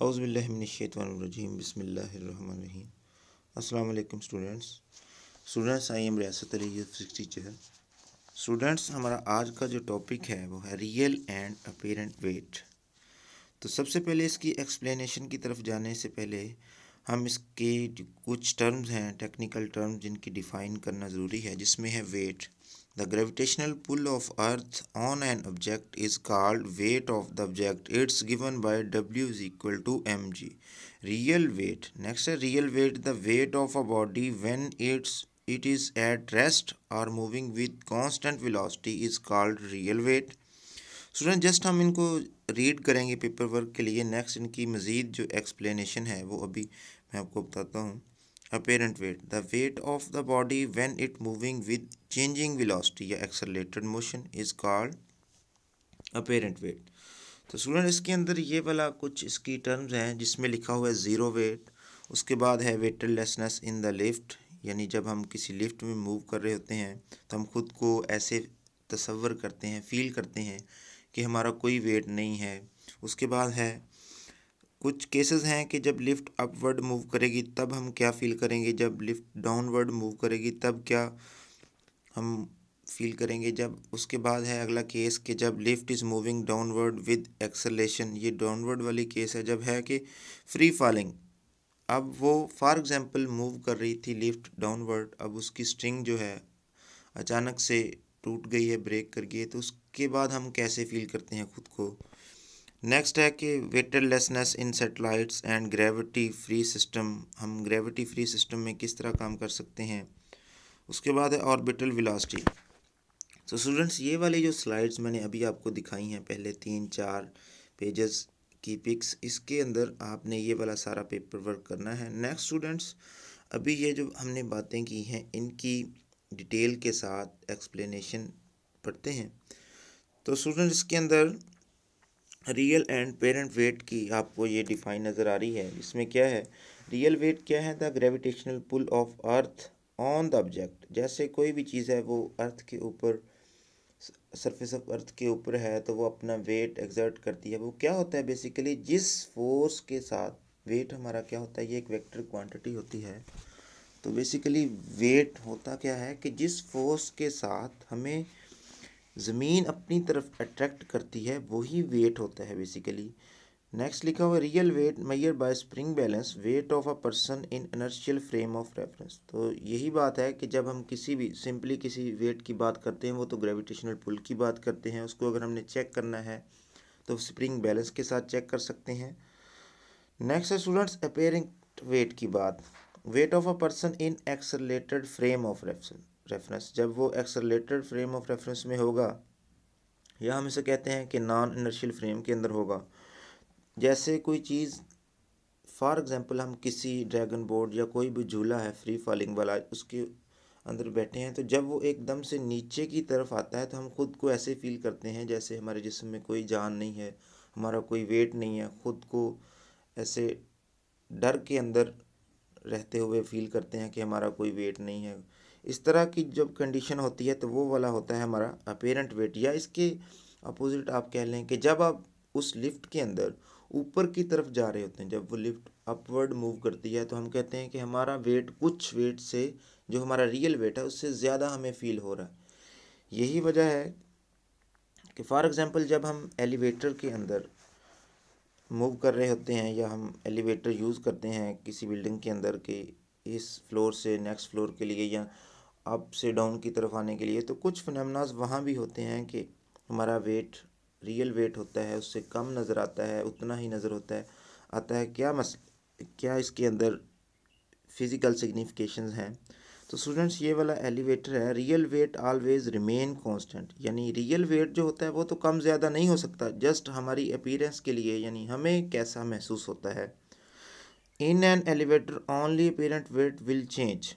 औज़ुबिल्लाहिमिनश्शैतानिर्रजीम बिस्मिल्लाहिर्रहमानिर्रहीम। अस्सलाम वालेकुम स्टूडेंट्स, आई एम रियासत अली, फिजिक्स टीचर। स्टूडेंट्स, हमारा आज का जो टॉपिक है वो है रियल एंड अपीरेंट वेट। तो सबसे पहले इसकी एक्सप्लेनेशन की तरफ जाने से पहले हम इसके कुछ टर्म्स हैं, टेक्निकल टर्म्स, जिनकी डिफ़ाइन करना ज़रूरी है, जिसमें है wait. The gravitational pull of Earth on an object is called weight of the object. It's given by W is equal to mg. Real weight. Next is real weight. The weight of a body when it is at rest or moving with constant velocity is called real weight. Student, just हम इनको read करेंगे paper work के लिए। Next इनकी मज़ीद जो explanation है वो अभी मैं आपको बताता हूँ। Apparent weight, the weight of the body when it moving with changing velocity या accelerated motion is called apparent weight। तो स्टूडेंट, इसके अंदर ये वाला कुछ इसकी टर्म्स हैं जिसमें लिखा हुआ है ज़ीरो वेट। उसके बाद है वेटलेसनेस इन द लिफ्ट, यानी जब हम किसी लिफ्ट में मूव कर रहे होते हैं तो हम खुद को ऐसे तसव्वुर करते हैं, फील करते हैं कि हमारा कोई वेट नहीं है। उसके बाद है कुछ केसेस हैं कि जब लिफ्ट अपवर्ड मूव करेगी तब हम क्या फील करेंगे, जब लिफ्ट डाउनवर्ड मूव करेगी तब क्या हम फील करेंगे। जब उसके बाद है अगला केस कि जब lift is moving downward with acceleration, ये डाउनवर्ड वाली केस है। जब है कि फ्री फॉलिंग, अब वो फॉर एग्जांपल मूव कर रही थी लिफ्ट डाउनवर्ड, अब उसकी स्ट्रिंग जो है अचानक से टूट गई है, ब्रेक कर गई है, तो उसके बाद हम कैसे फील करते हैं खुद को। नेक्स्ट है कि weightlessness in satellites and gravity free system, हम ग्रेविटी फ्री सिस्टम में किस तरह काम कर सकते हैं। उसके बाद है ऑर्बिटल वेलोसिटी। तो स्टूडेंट्स, ये वाली जो स्लाइड्स मैंने अभी आपको दिखाई हैं, पहले 3-4 पेजेस की पिक्स, इसके अंदर आपने ये वाला सारा पेपर वर्क करना है। नेक्स्ट स्टूडेंट्स, अभी ये जो हमने बातें की हैं इनकी डिटेल के साथ एक्सप्लेनेशन पढ़ते हैं। तो स्टूडेंट्स, इसके अंदर रियल एंड पेरेंट वेट की आपको ये डिफाइन नज़र आ रही है। इसमें क्या है, रियल वेट क्या है, the gravitational pull of earth on the object. जैसे कोई भी चीज़ है वो अर्थ के ऊपर, सरफेस ऑफ अर्थ के ऊपर है, तो वो अपना वेट एक्सर्ट करती है। वो क्या होता है बेसिकली, जिस फोर्स के साथ वेट हमारा क्या होता है, ये एक वेक्टर क्वांटिटी होती है। तो बेसिकली वेट होता क्या है कि जिस फोर्स के साथ हमें ज़मीन अपनी तरफ अट्रैक्ट करती है वही वेट होता है बेसिकली। नेक्स्ट लिखा हुआ real weight measure by spring balance weight of a person in inertial frame of reference. तो यही बात है कि जब हम किसी भी सिंपली किसी वेट की बात करते हैं वो तो ग्रेविटेशनल पुल की बात करते हैं, उसको अगर हमने चेक करना है तो स्प्रिंग बैलेंस के साथ चेक कर सकते हैं। नेक्स्ट है स्टूडेंट्स अपेरेंट वेट की बात, weight of a person in accelerated frame of reference. जब वो एक्सेलरेटेड फ्रेम ऑफ रेफरेंस में होगा या हम इसे कहते हैं कि नॉन इनर्शियल फ्रेम के अंदर होगा। जैसे कोई चीज़ फॉर एग्जांपल हम किसी ड्रैगन बोर्ड या कोई भी झूला है फ्री फॉलिंग वाला, उसके अंदर बैठे हैं, तो जब वो एकदम से नीचे की तरफ आता है तो हम खुद को ऐसे फील करते हैं जैसे हमारे जिस्म में कोई जान नहीं है, हमारा कोई वेट नहीं है, खुद को ऐसे डर के अंदर रहते हुए फील करते हैं कि हमारा कोई वेट नहीं है। इस तरह की जब कंडीशन होती है तो वो वाला होता है हमारा अपेरेंट वेट। या इसके अपोजिट आप कह लें कि जब आप उस लिफ्ट के अंदर ऊपर की तरफ जा रहे होते हैं, जब वो लिफ्ट अपवर्ड मूव करती है तो हम कहते हैं कि हमारा वेट कुछ वेट से, जो हमारा रियल वेट है, उससे ज़्यादा हमें फील हो रहा है। यही वजह है कि फॉर एग्ज़ाम्पल जब हम एलिवेटर के अंदर मूव कर रहे होते हैं या हम एलिवेटर यूज़ करते हैं किसी बिल्डिंग के अंदर के इस फ्लोर से नेक्स्ट फ्लोर के लिए या अप से डाउन की तरफ आने के लिए, तो कुछ फिनोमेनास वहाँ भी होते हैं कि हमारा वेट, रियल वेट होता है उससे कम नज़र आता है, उतना ही नज़र होता है आता है। क्या इसके अंदर फिज़िकल सिग्निफिकेशंस हैं। तो स्टूडेंट्स, ये वाला एलिवेटर है, real weight always remain constant, यानी रियल वेट जो होता है वो तो कम ज़्यादा नहीं हो सकता, जस्ट हमारी अपीयरेंस के लिए, यानी हमें कैसा महसूस होता है। In an elevator only apparent weight will change,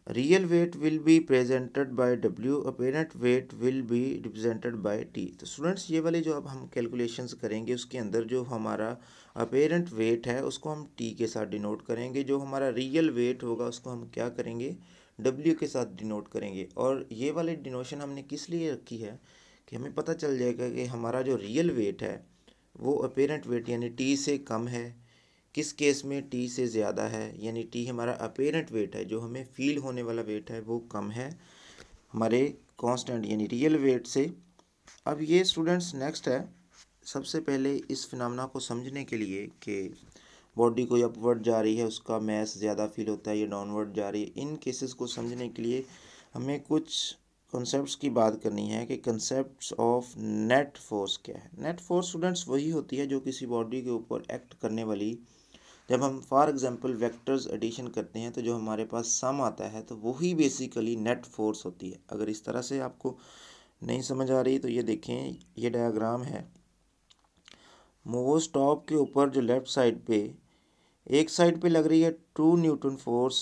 real weight will be presented by W, apparent weight will be represented by T. तो स्टूडेंट्स, ये वाली जो अब हम कैलकुलेशंस करेंगे उसके अंदर जो हमारा अपीरेंट वेट है उसको हम टी के साथ डिनोट करेंगे, जो हमारा रियल वेट होगा उसको हम क्या करेंगे, डब्ल्यू के साथ डिनोट करेंगे। और ये वाली डिनोशन हमने किस लिए रखी है कि हमें पता चल जाएगा कि हमारा जो रियल वेट है वो अपेरेंट वेट यानी टी से कम है, किस केस में टी से ज़्यादा है, यानी टी हमारा अपेरेंट वेट है, जो हमें फील होने वाला वेट है वो कम है हमारे कांस्टेंट यानी रियल वेट से। अब ये स्टूडेंट्स नेक्स्ट है, सबसे पहले इस फिनोमेना को समझने के लिए कि बॉडी कोई अपवर्ड जा रही है उसका मैस ज़्यादा फील होता है या डाउनवर्ड जा रही है, इन केसेस को समझने के लिए हमें कुछ कॉन्सेप्ट्स की बात करनी है कि कॉन्सेप्ट्स ऑफ नेट फोर्स क्या है। नेट फोर्स स्टूडेंट्स वही होती है जो किसी बॉडी के ऊपर एक्ट करने वाली, जब हम फॉर एग्जांपल वेक्टर्स एडिशन करते हैं तो जो हमारे पास सम आता है तो वही बेसिकली नेट फोर्स होती है। अगर इस तरह से आपको नहीं समझ आ रही तो ये देखें, ये डायग्राम है। मोवो टॉप के ऊपर जो लेफ्ट साइड पे, एक साइड पे लग रही है 2 न्यूटन फोर्स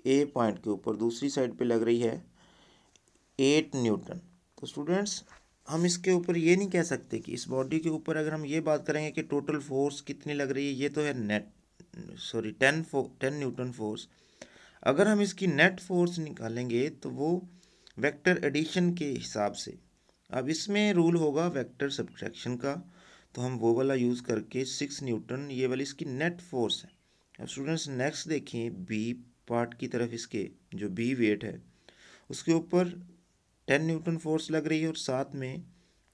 ए पॉइंट के ऊपर, दूसरी साइड पे लग रही है 8 न्यूटन। तो स्टूडेंट्स हम इसके ऊपर ये नहीं कह सकते कि इस बॉडी के ऊपर अगर हम ये बात करेंगे कि टोटल फोर्स कितनी लग रही है, ये तो है नेट 10 न्यूटन फोर्स। अगर हम इसकी नेट फोर्स निकालेंगे तो वो वेक्टर एडिशन के हिसाब से, अब इसमें रूल होगा वेक्टर सब्ट्रैक्शन का, तो हम वो वाला यूज़ करके 6 न्यूटन ये वाली इसकी नेट फोर्स है। अब स्टूडेंट्स नेक्स्ट देखें, बी पार्ट की तरफ इसके जो बी वेट है उसके ऊपर 10 न्यूटन फोर्स लग रही है और साथ में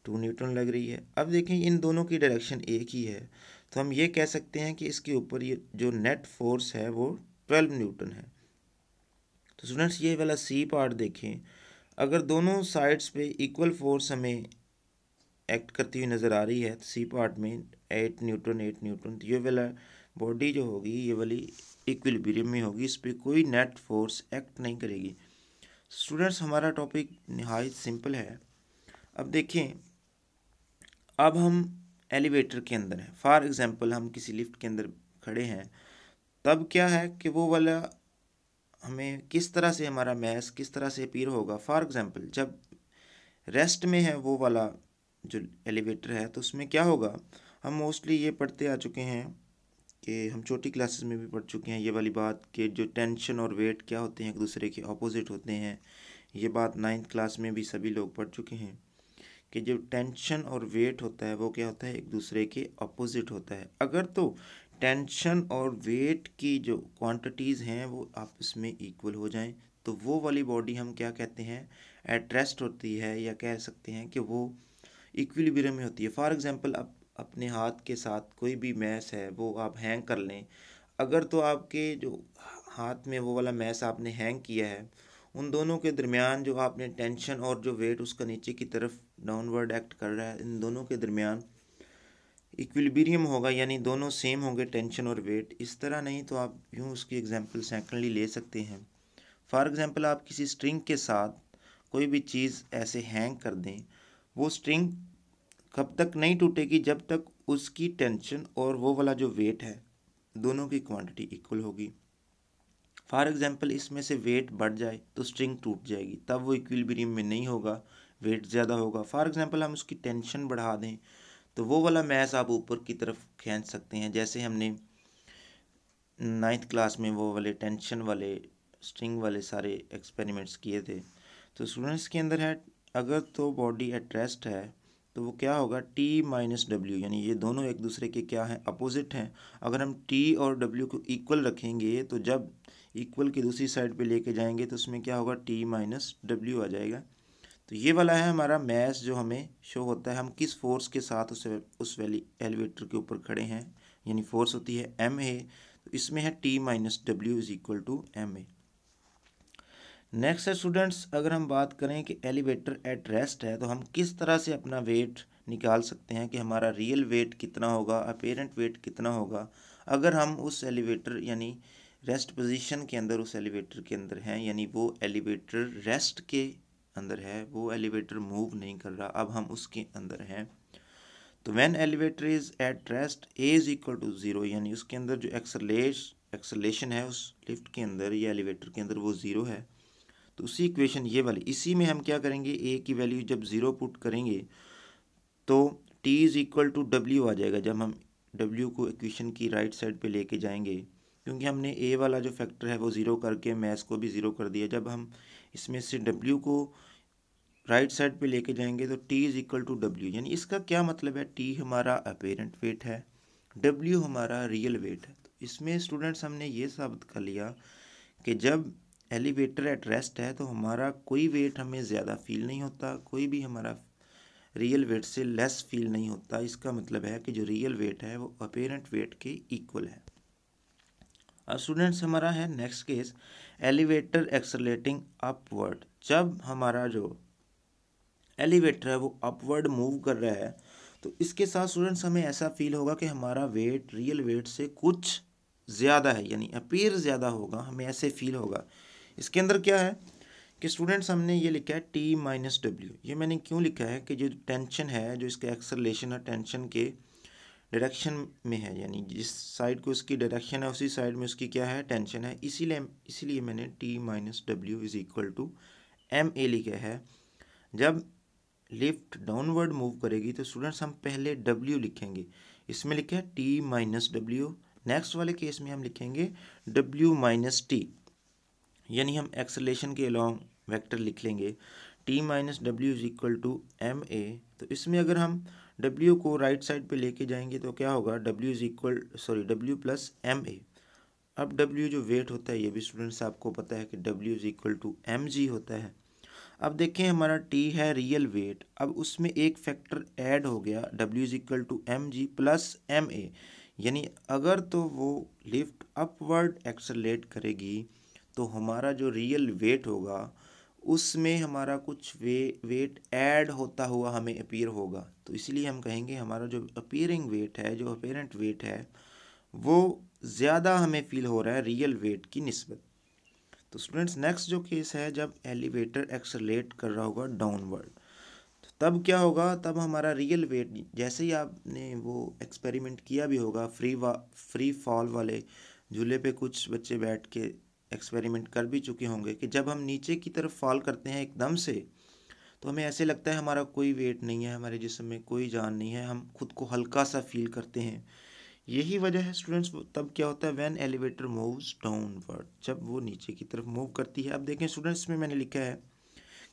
2 न्यूटन लग रही है। अब देखें इन दोनों की डायरेक्शन एक ही है, तो हम ये कह सकते हैं कि इसके ऊपर ये जो नेट फोर्स है वो 12 न्यूटन है। तो स्टूडेंट्स ये वाला सी पार्ट देखें, अगर दोनों साइड्स पे इक्वल फोर्स हमें एक्ट करती हुई नज़र आ रही है तो सी पार्ट में 8 न्यूटन, तो ये वाला बॉडी जो होगी ये वाली इक्विलिब्रियम में होगी, इस पर कोई नेट फोर्स एक्ट नहीं करेगी। स्टूडेंट्स हमारा टॉपिक निहायत सिंपल है। अब देखें, अब हम एलिवेटर के अंदर हैं, फॉर एग्जांपल हम किसी लिफ्ट के अंदर खड़े हैं, तब क्या है कि वो वाला हमें किस तरह से हमारा मैस किस तरह से अपीयर होगा। फॉर एग्जांपल जब रेस्ट में है वो वाला जो एलिवेटर है तो उसमें क्या होगा, हम मोस्टली ये पढ़ते आ चुके हैं कि हम छोटी क्लासेस में भी पढ़ चुके हैं ये वाली बात कि जो टेंशन और वेट क्या होते हैं एक दूसरे के ऑपोजिट होते हैं। ये बात 9th क्लास में भी सभी लोग पढ़ चुके हैं कि जो टेंशन और वेट होता है वो क्या होता है, एक दूसरे के ऑपोजिट होता है। अगर तो टेंशन और वेट की जो क्वांटिटीज़ हैं वो आपस में इक्वल हो जाएं तो वो वाली बॉडी हम क्या कहते हैं, एट रेस्ट होती है, या कह सकते हैं कि वो इक्विलिब्रियम में होती है। फॉर एग्जांपल आप अपने हाथ के साथ कोई भी मैस है वो आप हैंग कर लें, अगर तो आपके जो हाथ में वो वाला मैस आपने हैंग किया है उन दोनों के दरमियान जो आपने टेंशन और जो वेट उसका नीचे की तरफ डाउनवर्ड एक्ट कर रहा है, इन दोनों के दरमियान इक्विलिब्रियम होगा, यानी दोनों सेम होंगे टेंशन और वेट। इस तरह नहीं तो आप यूँ उसकी एग्जांपल सेकेंडली ले सकते हैं। फॉर एग्जांपल आप किसी स्ट्रिंग के साथ कोई भी चीज़ ऐसे हैंग कर दें, वो स्ट्रिंग कब तक नहीं टूटेगी, जब तक उसकी टेंशन और वो वाला जो वेट है दोनों की क्वांटिटी इक्वल होगी। फॉर एग्जांपल इसमें से वेट बढ़ जाए तो स्ट्रिंग टूट जाएगी, तब वो इक्विलिब्रियम में नहीं होगा, वेट ज़्यादा होगा। फॉर एग्जांपल हम उसकी टेंशन बढ़ा दें तो वो वाला मैस आप ऊपर की तरफ खींच सकते हैं, जैसे हमने 9th क्लास में वो वाले टेंशन वाले स्ट्रिंग वाले सारे एक्सपेरिमेंट्स किए थे। तो स्टूडेंट्स के अंदर है, अगर तो बॉडी एट रेस्ट है तो वो क्या होगा, T माइनस डब्ल्यू, यानी ये दोनों एक दूसरे के क्या हैं, अपोजिट हैं। अगर हम T और W को इक्वल रखेंगे तो जब इक्वल की दूसरी साइड पे लेके जाएंगे तो उसमें क्या होगा, T माइनस डब्ल्यू आ जाएगा। तो ये वाला है हमारा मैस जो हमें शो होता है हम किस फोर्स के साथ उस वाली एलिवेटर के ऊपर खड़े हैं, यानी फोर्स होती है MA, तो इसमें है T माइनस डब्ल्यू is equal to MA। Next है स्टूडेंट्स, अगर हम बात करें कि एलिवेटर एट रेस्ट है तो हम किस तरह से अपना वेट निकाल सकते हैं कि हमारा रियल वेट कितना होगा, अपेरेंट वेट कितना होगा अगर हम उस एलिवेटर यानी रेस्ट पोजीशन के अंदर उस एलिवेटर के अंदर हैं, यानी वो एलिवेटर रेस्ट के अंदर है, वो एलिवेटर मूव नहीं कर रहा, अब हम उसके अंदर हैं। तो when elevator is at rest a is equal to 0, यानी उसके अंदर जो एक्सेलेरेशन है उस लिफ्ट के अंदर या एलिवेटर के अंदर वो 0 है। तो उसी इक्वेशन ये वाली, इसी में हम क्या करेंगे, ए की वैल्यू जब 0 पुट करेंगे तो T is equal to W आ जाएगा, जब हम डब्ल्यू को इक्वेशन की राइट साइड पे लेके जाएंगे, क्योंकि हमने ए वाला जो फैक्टर है वो 0 करके मैस को भी 0 कर दिया। जब हम इसमें से डब्ल्यू को राइट साइड पे लेके जाएंगे तो t इज इक्वल टू डब्ल्यू, यानी इसका क्या मतलब है, t हमारा अपेरेंट वेट है, w हमारा रियल वेट है। तो इसमें स्टूडेंट्स हमने ये साबित कर लिया कि जब एलिवेटर एट रेस्ट है तो हमारा कोई वेट हमें ज़्यादा फील नहीं होता, कोई भी हमारा रियल वेट से लेस फील नहीं होता। इसका मतलब है कि जो रियल वेट है वो अपेरेंट वेट के इक्वल है। अब स्टूडेंट्स हमारा है next case, elevator accelerating upward. जब हमारा जो एलिवेटर है वो अपवर्ड मूव कर रहा है तो इसके साथ स्टूडेंट्स हमें ऐसा फील होगा कि हमारा वेट रियल वेट से कुछ ज़्यादा है, यानी अपीयर ज़्यादा होगा, हमें ऐसे फील होगा। इसके अंदर क्या है कि स्टूडेंट्स हमने ये लिखा है t माइनस डब्ल्यू। ये मैंने क्यों लिखा है कि जो टेंशन है, जो इसका एक्सेलरेशन है टेंशन के डायरेक्शन में है, यानी जिस साइड को उसकी डायरेक्शन है उसी साइड में उसकी क्या है, टेंशन है। इसीलिए मैंने t माइनस डब्ल्यू is equal to m a लिखा है। जब लिफ्ट डाउनवर्ड मूव करेगी तो स्टूडेंट्स हम पहले W लिखेंगे, इसमें लिखा है T माइनस डब्ल्यू। नेक्स्ट वाले केस में हम लिखेंगे W माइनस टी, यानी हम एक्सेलरेशन के अलॉन्ग वेक्टर लिख लेंगे T माइनस डब्ल्यू is equal to m a. तो इसमें अगर हम W को राइट साइड पे लेके जाएंगे तो क्या होगा, W प्लस एम ए। अब W जो वेट होता है ये भी स्टूडेंट्स आपको पता है कि W is equal to m g होता है। अब देखें हमारा t है रियल वेट, अब उसमें एक फैक्टर ऐड हो गया w is equal to m g plus m a, यानी अगर तो वो लिफ्ट अपवर्ड एक्सेलरेट करेगी तो हमारा जो रियल वेट होगा उसमें हमारा कुछ वेट ऐड होता हुआ हमें अपीयर होगा। तो इसलिए हम कहेंगे हमारा जो अपीयरिंग वेट है, जो अपेरेंट वेट है, वो ज़्यादा हमें फील हो रहा है रियल वेट की निस्बत। तो स्टूडेंट्स नेक्स्ट जो केस है, जब एलिवेटर एक्सेलरेट कर रहा होगा डाउनवर्ड तो तब क्या होगा, तब हमारा रियल वेट, जैसे ही आपने वो एक्सपेरिमेंट किया भी होगा फ्री फॉल वाले झूले पे, कुछ बच्चे बैठ के एक्सपेरिमेंट कर भी चुके होंगे कि जब हम नीचे की तरफ फॉल करते हैं एकदम से तो हमें ऐसे लगता है हमारा कोई वेट नहीं है, हमारे जिस्म में कोई जान नहीं है, हम खुद को हल्का सा फील करते हैं। यही वजह है स्टूडेंट्स, तब क्या होता है व्हेन एलिवेटर मूव्स डाउनवर्ड, जब वो नीचे की तरफ मूव करती है। अब देखें स्टूडेंट्स में मैंने लिखा है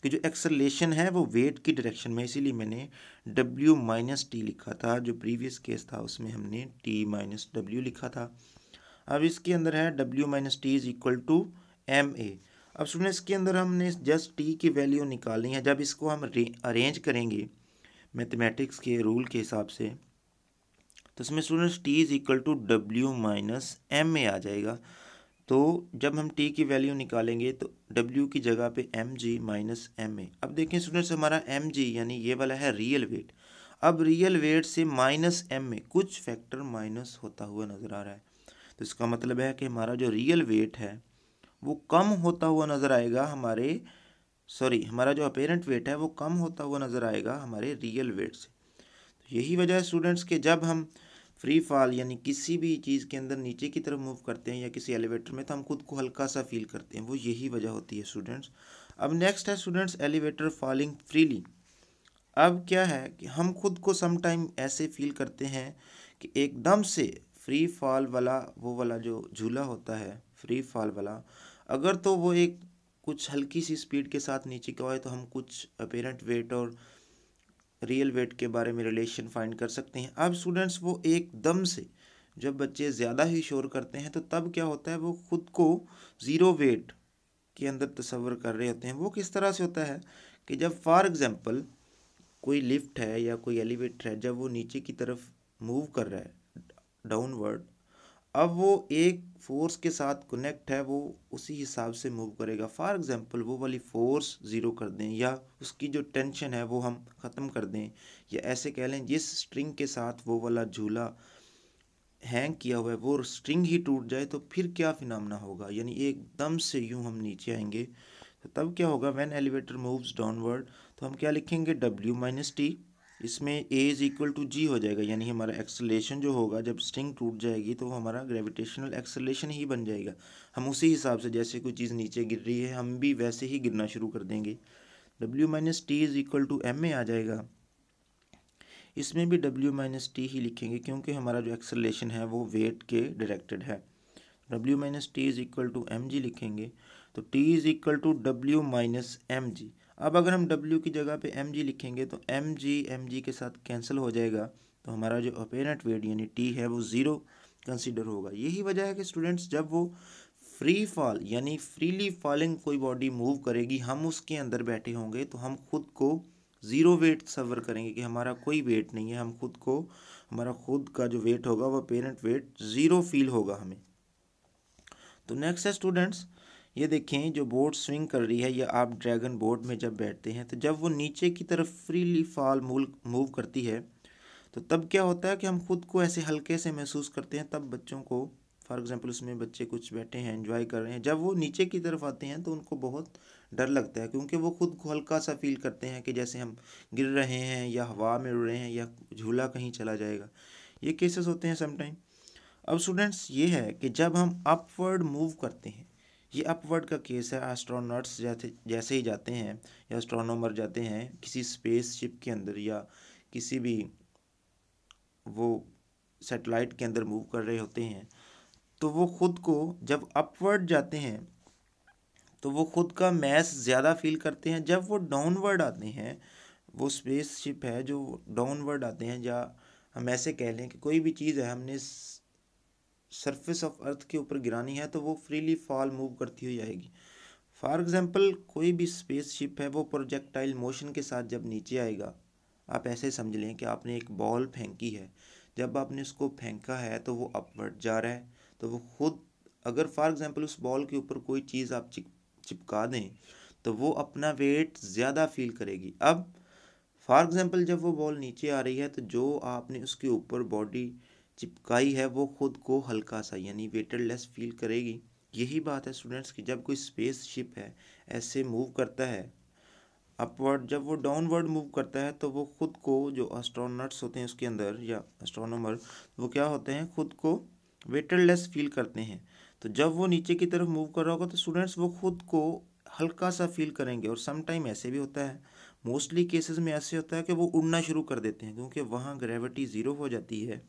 कि जो एक्सेलरेशन है वो वेट की डायरेक्शन में, इसीलिए मैंने W माइनस टी लिखा था। जो प्रीवियस केस था उसमें हमने T माइनस डब्ल्यू लिखा था। अब इसके अंदर है W minus t is equal to m a. अब स्टूडेंट्स इसके अंदर हमने जस्ट T की वैल्यू निकालनी है। जब इसको हम अरेंज करेंगे मैथमेटिक्स के रूल के हिसाब से तो इसमें students t is equal to डब्ल्यू माइनस एम में आ जाएगा। तो जब हम t की वैल्यू निकालेंगे तो w की जगह पे m g minus m a. अब देखें स्टूडेंट्स हमारा एम जी यानी ये वाला है रियल वेट। अब रियल वेट से माइनस एम में कुछ फैक्टर माइनस होता हुआ नज़र आ रहा है, तो इसका मतलब है कि हमारा जो रियल वेट है वो कम होता हुआ नज़र आएगा हमारा जो अपेरेंट वेट है वो कम होता हुआ नज़र आएगा हमारे रियल वेट से। तो यही वजह है स्टूडेंट्स के जब हम फ्री फॉल यानी किसी भी चीज़ के अंदर नीचे की तरफ मूव करते हैं या किसी एलिवेटर में तो हम खुद को हल्का सा फील करते हैं, वो यही वजह होती है स्टूडेंट्स। अब नेक्स्ट है स्टूडेंट्स एलिवेटर फॉलिंग फ्रीली। अब क्या है कि हम खुद को सम टाइम ऐसे फील करते हैं कि एकदम से फ्री फॉल वाला वो वाला जो झूला होता है फ्री फॉल वाला, अगर तो वो एक कुछ हल्की सी स्पीड के साथ नीचे को आए तो हम कुछ अपेरेंट वेट और रियल वेट के बारे में रिलेशन फाइंड कर सकते हैं। अब स्टूडेंट्स वो एकदम से जब बच्चे ज़्यादा ही शोर करते हैं तो तब क्या होता है, वो खुद को ज़ीरो वेट के अंदर तस्वर कर रहे होते हैं। वो किस तरह से होता है कि जब फॉर एग्जांपल कोई लिफ्ट है या कोई एलिवेटर है, जब वो नीचे की तरफ मूव कर रहा है डाउनवर्ड, अब वो एक फोर्स के साथ कनेक्ट है, वो उसी हिसाब से मूव करेगा। फॉर एग्जांपल वो वाली फोर्स ज़ीरो कर दें या उसकी जो टेंशन है वो हम ख़त्म कर दें, या ऐसे कह लें जिस स्ट्रिंग के साथ वो वाला झूला हैंग किया हुआ है वो स्ट्रिंग ही टूट जाए तो फिर क्या फिनोमेना होगा, यानी एकदम से यूं हम नीचे आएंगे तो तब क्या होगा व्हेन एलिवेटर मूव्स डाउनवर्ड। तो हम क्या लिखेंगे W माइनस टी, इसमें A इज इक्वल टू जी हो जाएगा, यानी हमारा एक्सेलरेशन जो होगा जब स्ट्रिंग टूट जाएगी तो हमारा ग्रेविटेशनल एक्सेलरेशन ही बन जाएगा। हम उसी हिसाब से जैसे कोई चीज़ नीचे गिर रही है हम भी वैसे ही गिरना शुरू कर देंगे। W minus t is equal to m में आ जाएगा। इसमें भी W माइनस टी ही लिखेंगे क्योंकि हमारा जो एक्सेलरेशन है वो वेट के डायरेक्टेड है। W minus t is equal to m g लिखेंगे तो T is equal to W minus m g. अब अगर हम w की जगह पे mg लिखेंगे तो mg के साथ कैंसिल हो जाएगा, तो हमारा जो अपेरेंट वेट यानी t है वो 0 कंसीडर होगा। यही वजह है कि स्टूडेंट्स जब वो फ्री फॉल यानी फ्रीली फॉलिंग कोई बॉडी मूव करेगी, हम उसके अंदर बैठे होंगे तो हम खुद को ज़ीरो वेट तस्वर करेंगे कि हमारा कोई वेट नहीं है, हम खुद को, हमारा खुद का जो वेट होगा वो अपेरेंट वेट 0 फील होगा हमें। तो नेक्स्ट है स्टूडेंट्स, ये देखें जो बोट स्विंग कर रही है या आप ड्रैगन बोट में जब बैठते हैं तो जब वो नीचे की तरफ फ्रीली फॉल मूव करती है तो तब क्या होता है कि हम खुद को ऐसे हल्के से महसूस करते हैं। तब बच्चों को, फॉर एग्जांपल उसमें बच्चे कुछ बैठे हैं एंजॉय कर रहे हैं, जब वो नीचे की तरफ आते हैं तो उनको बहुत डर लगता है, क्योंकि वो खुद को हल्का सा फील करते हैं कि जैसे हम गिर रहे हैं या हवा में उड़ रहे हैं या झूला कहीं चला जाएगा। ये केसेस होते हैं समटाइम। अब स्टूडेंट्स ये है कि जब हम अपवर्ड मूव करते हैं, ये अपवर्ड का केस है, एस्ट्रोनॉट्स जैसे ही जाते हैं या एस्ट्रोनॉमर जाते हैं किसी स्पेसशिप के अंदर या किसी भी वो सैटेलाइट के अंदर मूव कर रहे होते हैं, तो वो खुद को जब अपवर्ड जाते हैं तो वो खुद का मैस ज़्यादा फील करते हैं। जब वो डाउनवर्ड आते हैं, वो स्पेसशिप है जो डाउनवर्ड आते हैं, या हम ऐसे कह लें कि कोई भी चीज़ है हमने सरफेस ऑफ अर्थ के ऊपर गिरानी है तो वो फ्रीली फॉल मूव करती हुई आएगी। फॉर एग्जांपल कोई भी स्पेसशिप है वो प्रोजेक्टाइल मोशन के साथ जब नीचे आएगा, आप ऐसे समझ लें कि आपने एक बॉल फेंकी है, जब आपने उसको फेंका है तो वो अपवर्ड जा रहा है, तो वो खुद, अगर फॉर एग्जांपल उस बॉल के ऊपर कोई चीज़ आप चिपका दें तो वो अपना वेट ज़्यादा फील करेगी। अब फॉर एग्जांपल जब वो बॉल नीचे आ रही है तो जो आपने उसके ऊपर बॉडी चिपकाई है वो खुद को हल्का सा यानी वेटेडलेस फील करेगी। यही बात है स्टूडेंट्स की जब कोई स्पेस शिप है ऐसे मूव करता है अपवर्ड, जब वो डाउनवर्ड मूव करता है तो वो खुद को, जो एस्ट्रोनॉट्स होते हैं उसके अंदर या एस्ट्रोनॉमर, वो क्या होते हैं, खुद को वेटेडलेस फील करते हैं। तो जब वो नीचे की तरफ मूव कर रहा होगा तो स्टूडेंट्स वो खुद को हल्का सा फील करेंगे। और सम टाइम ऐसे भी होता है, मोस्टली केसेस में ऐसे होता है कि वो उड़ना शुरू कर देते हैं, क्योंकि वहाँ ग्रेविटी ज़ीरो हो जाती है।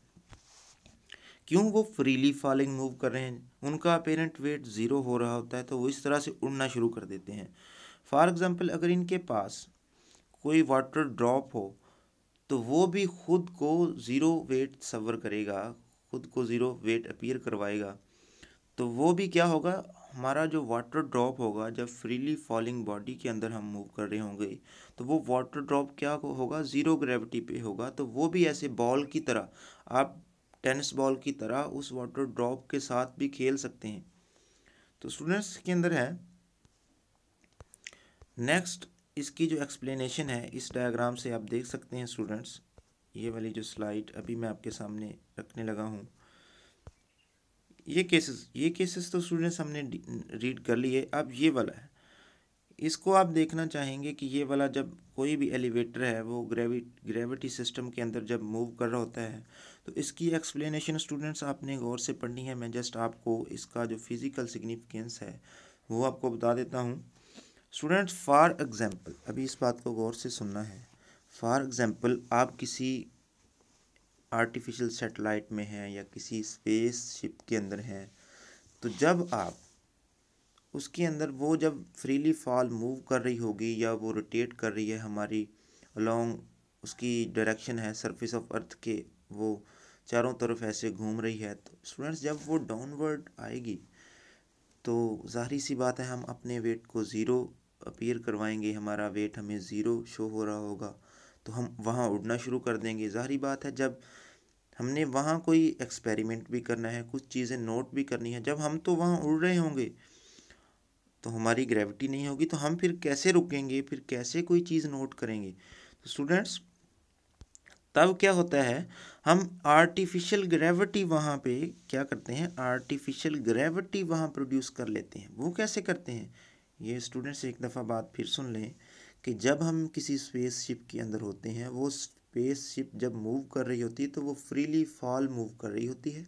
क्यों, वो फ्रीली फॉलिंग मूव कर रहे हैं, उनका अपेरेंट वेट ज़ीरो हो रहा होता है, तो वो इस तरह से उड़ना शुरू कर देते हैं। फॉर एग्जांपल अगर इनके पास कोई वाटर ड्रॉप हो तो वो भी खुद को ज़ीरो वेट तस्वर करेगा, खुद को ज़ीरो वेट अपीयर करवाएगा। तो वो भी क्या होगा, हमारा जो वाटर ड्रॉप होगा जब फ्रीली फॉलिंग बॉडी के अंदर हम मूव कर रहे होंगे तो वो वाटर ड्रॉप क्या होगा, ज़ीरो ग्रेविटी पे होगा। तो वो भी ऐसे बॉल की तरह, आप टेनिस बॉल की तरह उस वाटर ड्रॉप के साथ भी खेल सकते हैं। तो स्टूडेंट्स के अंदर है नेक्स्ट, इसकी जो एक्सप्लेनेशन है इस डायग्राम से आप देख सकते हैं स्टूडेंट्स। ये वाली जो स्लाइड अभी मैं आपके सामने रखने लगा हूँ, ये केसेस तो स्टूडेंट्स हमने रीड कर लिए। अब ये वाला है, इसको आप देखना चाहेंगे कि ये वाला जब कोई भी एलिवेटर है वो ग्रेविटी सिस्टम के अंदर जब मूव कर रहा होता है तो इसकी एक्सप्लेनेशन स्टूडेंट्स आपने गौर से पढ़नी है। मैं जस्ट आपको इसका जो फिज़िकल सिग्निफिकेंस है वो आपको बता देता हूँ। स्टूडेंट्स फॉर एग्जांपल, अभी इस बात को गौर से सुनना है। फॉर एग्जांपल आप किसी आर्टिफिशियल सैटेलाइट में हैं या किसी स्पेस शिप के अंदर हैं, तो जब आप उसके अंदर, वो जब फ्रीली फॉल मूव कर रही होगी या वो रोटेट कर रही है हमारी अलोंग, उसकी डायरेक्शन है सरफेस ऑफ अर्थ के, वो चारों तरफ ऐसे घूम रही है, तो स्टूडेंट्स जब वो डाउनवर्ड आएगी तो ज़ाहिर सी बात है हम अपने वेट को ज़ीरो अपीयर करवाएंगे, हमारा वेट हमें ज़ीरो शो हो रहा होगा, तो हम वहाँ उड़ना शुरू कर देंगे। ज़ाहिर बात है जब हमने वहाँ कोई एक्सपेरिमेंट भी करना है, कुछ चीज़ें नोट भी करनी है, जब हम तो वहाँ उड़ रहे होंगे तो हमारी ग्रेविटी नहीं होगी, तो हम फिर कैसे रुकेंगे, फिर कैसे कोई चीज़ नोट करेंगे। तो स्टूडेंट्स तब क्या होता है, हम आर्टिफिशियल ग्रेविटी वहाँ पे क्या करते हैं, आर्टिफिशियल ग्रेविटी वहाँ प्रोड्यूस कर लेते हैं। वो कैसे करते हैं, ये स्टूडेंट्स एक दफ़ा बात फिर सुन लें कि जब हम किसी स्पेस शिप के अंदर होते हैं, वो स्पेस शिप जब मूव कर रही होती है तो वो फ्रीली फॉल मूव कर रही होती है।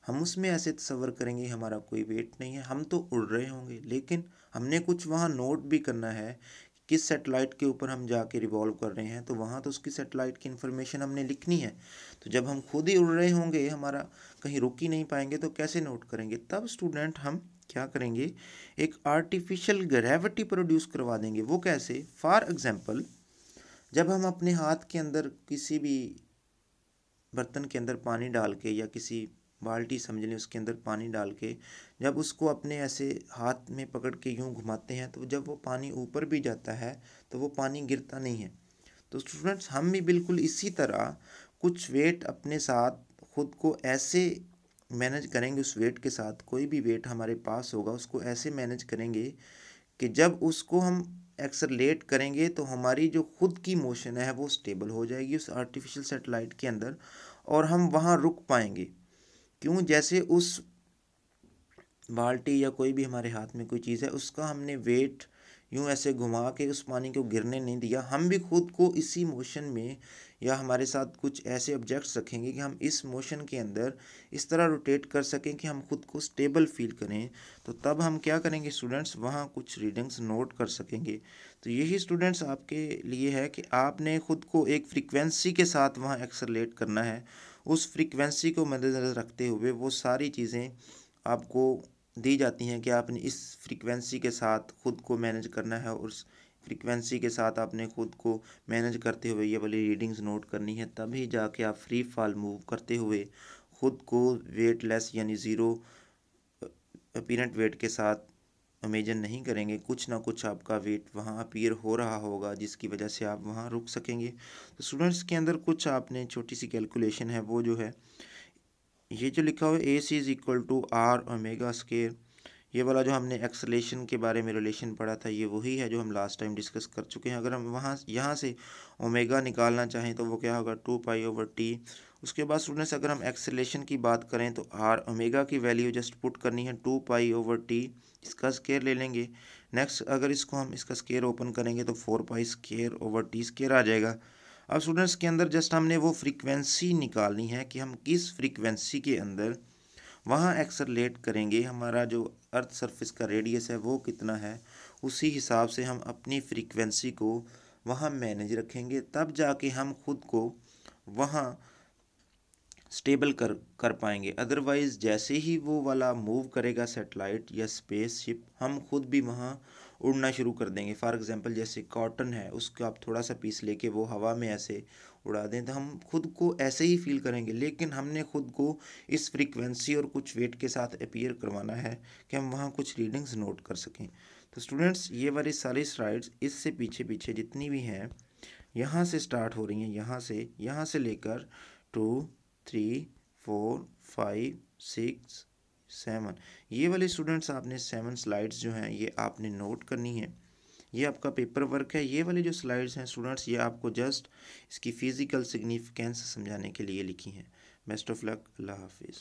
हम उसमें ऐसे तस्वर करेंगे हमारा कोई वेट नहीं है, हम तो उड़ रहे होंगे, लेकिन हमने कुछ वहाँ नोट भी करना है किस सेटेलाइट के ऊपर हम जाके रिवॉल्व कर रहे हैं, तो वहाँ तो उसकी सेटेलाइट की इन्फॉर्मेशन हमने लिखनी है। तो जब हम खुद ही उड़ रहे होंगे, हमारा कहीं रुक ही नहीं पाएंगे, तो कैसे नोट करेंगे। तब स्टूडेंट हम क्या करेंगे, एक आर्टिफिशियल ग्रेविटी प्रोड्यूस करवा देंगे। वो कैसे? फॉर एग्जांपल, जब हम अपने हाथ के अंदर किसी भी बर्तन के अंदर पानी डाल के, या किसी बाल्टी समझ लें उसके अंदर पानी डाल के, जब उसको अपने ऐसे हाथ में पकड़ के यूं घुमाते हैं, तो जब वो पानी ऊपर भी जाता है तो वो पानी गिरता नहीं है। तो स्टूडेंट्स, हम भी बिल्कुल इसी तरह कुछ वेट अपने साथ खुद को ऐसे मैनेज करेंगे, उस वेट के साथ कोई भी वेट हमारे पास होगा उसको ऐसे मैनेज करेंगे कि जब उसको हम एक्सेलरेट करेंगे तो हमारी जो खुद की मोशन है वो स्टेबल हो जाएगी उस आर्टिफिशियल सैटेलाइट के अंदर, और हम वहाँ रुक पाएंगे। क्यों? जैसे उस बाल्टी या कोई भी हमारे हाथ में कोई चीज़ है, उसका हमने वेट यूं ऐसे घुमा के उस पानी को गिरने नहीं दिया, हम भी खुद को इसी मोशन में, या हमारे साथ कुछ ऐसे ऑब्जेक्ट्स रखेंगे कि हम इस मोशन के अंदर इस तरह रोटेट कर सकें कि हम खुद को स्टेबल फील करें। तो तब हम क्या करेंगे स्टूडेंट्स, वहाँ कुछ रीडिंग्स नोट कर सकेंगे। तो यही स्टूडेंट्स आपके लिए है कि आपने खुद को एक फ्रीक्वेंसी के साथ वहाँ एक्सेलरेट करना है। उस फ्रीक्वेंसी को मद्देनज़र रखते हुए वो सारी चीज़ें आपको दी जाती हैं कि आपने इस फ्रीक्वेंसी के साथ खुद को मैनेज करना है, और उस फ्रीक्वेंसी के साथ आपने खुद को मैनेज करते हुए ये वाली रीडिंग्स नोट करनी है। तभी जाके आप फ्री फॉल मूव करते हुए खुद को वेटलेस यानी ज़ीरो अपीरेंट वेट के साथ इमेजिन नहीं करेंगे। कुछ ना कुछ आपका वेट वहाँ अपीयर हो रहा होगा जिसकी वजह से आप वहाँ रुक सकेंगे। तो स्टूडेंट्स के अंदर कुछ आपने छोटी सी कैलकुलेशन है, वो जो है ये जो लिखा हुआ है A C is equal to R omega square, ये वाला जो हमने एक्सेलेरेशन के बारे में रिलेशन पढ़ा था, ये वही है जो हम लास्ट टाइम डिस्कस कर चुके हैं। अगर हम वहाँ यहाँ से ओमेगा निकालना चाहें तो वो क्या होगा, 2 पाई/टी। उसके बाद स्टूडेंट्स अगर हम एक्सेलेरेशन की बात करें तो आर ओमेगा की वैल्यू जस्ट पुट करनी है 2 पाई/टी, इसका स्केयर ले लेंगे। नेक्स्ट अगर इसको हम इसका स्केयर ओपन करेंगे तो 4 पाई/टी स्केयर आ जाएगा। अब स्टूडेंट्स के अंदर जस्ट हमने वो फ्रीक्वेंसी निकालनी है कि हम किस फ्रीक्वेंसी के अंदर वहाँ एक्सेलरेट करेंगे, हमारा जो अर्थ सरफेस का रेडियस है वो कितना है, उसी हिसाब से हम अपनी फ्रीक्वेंसी को वहाँ मैनेज रखेंगे। तब जाके हम खुद को वहाँ स्टेबल कर पाएंगे। अदरवाइज़ जैसे ही वो वाला मूव करेगा सेटेलाइट या स्पेसशिप, हम खुद भी वहाँ उड़ना शुरू कर देंगे। फॉर एग्जांपल जैसे कॉटन है, उसको आप थोड़ा सा पीस लेके वो हवा में ऐसे उड़ा दें तो हम खुद को ऐसे ही फील करेंगे, लेकिन हमने खुद को इस फ्रीक्वेंसी और कुछ वेट के साथ अपीयर करवाना है कि हम वहाँ कुछ रीडिंग्स नोट कर सकें। तो स्टूडेंट्स, ये वाली सारी स्लाइड्स इससे पीछे पीछे जितनी भी हैं यहाँ से स्टार्ट हो रही हैं, यहाँ से लेकर 2 3 4 5 6 7, ये वाले स्टूडेंट्स आपने 7 स्लाइड्स जो हैं ये आपने नोट करनी है। ये आपका पेपर वर्क है। ये वाली जो स्लाइड्स हैं स्टूडेंट्स, ये आपको जस्ट इसकी फ़िज़िकल सिग्निफिकेंस समझाने के लिए लिखी हैं। बेस्ट ऑफ लक, अल्लाह हाफिज़।